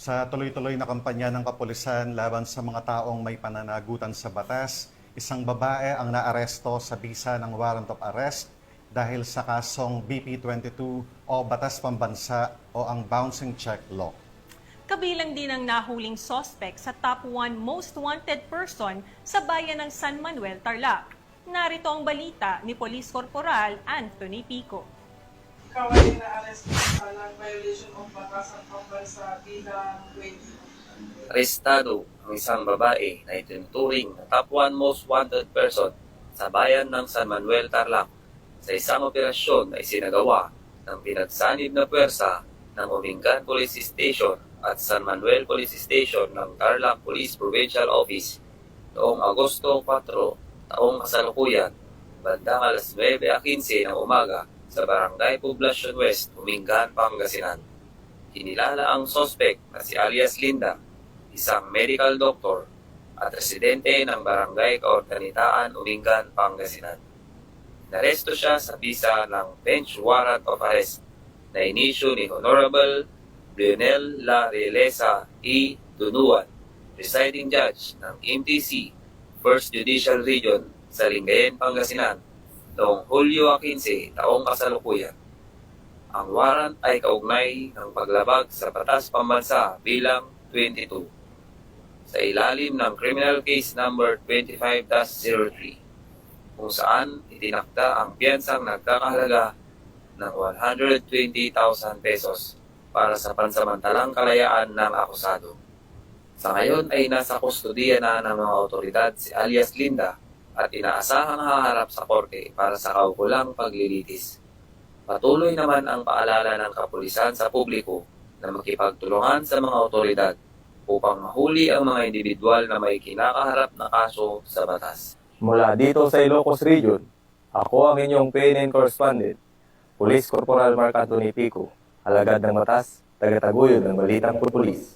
Sa tuloy-tuloy na kampanya ng kapulisan laban sa mga taong may pananagutan sa batas, isang babae ang naaresto sa bisa ng warrant of arrest dahil sa kasong BP-22 o Batas Pambansa o ang Bouncing Check Law. Kabilang din ang nahuling suspect sa top 1 most wanted person sa bayan ng San Manuel, Tarlac. Narito ang balita ni Police Corporal Anthony Pico. Ikaw ay na-arrest ng violation of batas at pambansa bilang 20. Arestado ang isang babae na itinuturing na top 1 most wanted person sa bayan ng San Manuel, Tarlac sa isang operasyon na isinagawa ng pinagsanib na puwersa ng Umingan Police Station at San Manuel Police Station ng Tarlac Police Provincial Office noong Agosto 4, taong kasalukuyan, bandang alas 9:15 ng umaga sa Barangay Poblacion West, Umingan, Pangasinan. Kinilala ang suspect na si alias Linda, isang medical doctor at residente ng Barangay Kaorganitaan, Umingan, Pangasinan. Naresto siya sa bisa ng bench warrant of arrest na inisyu ni Honorable Lionel La Realeza E. Dunuan, presiding judge ng MTC, 1st Judicial Region sa Lingayen, Pangasinan, noong Hulyo 15, taong kasalukuyan. Ang warrant ay kaugnay ng paglabag sa Batas Pambansa bilang 22 sa ilalim ng Criminal Case Number 25-03 kung saan itinakda ang piyansang nagkakahalaga ng 120,000 pesos para sa pansamantalang kalayaan ng akusado. Sa ngayon ay nasa kustodiya na ng mga otoridad si alias Linda at inaasahang haharap sa korte para sa kaukulang paglilitis. Patuloy naman ang paalala ng kapulisan sa publiko na makipagtulungan sa mga otoridad upang mahuli ang mga individual na may kinakaharap na kaso sa batas. Mula dito sa Ilocos Region, ako ang inyong PNN correspondent, Police Corporal Mark Anthony Pico, alagad ng batas, tagataguyod ng balitang pulis.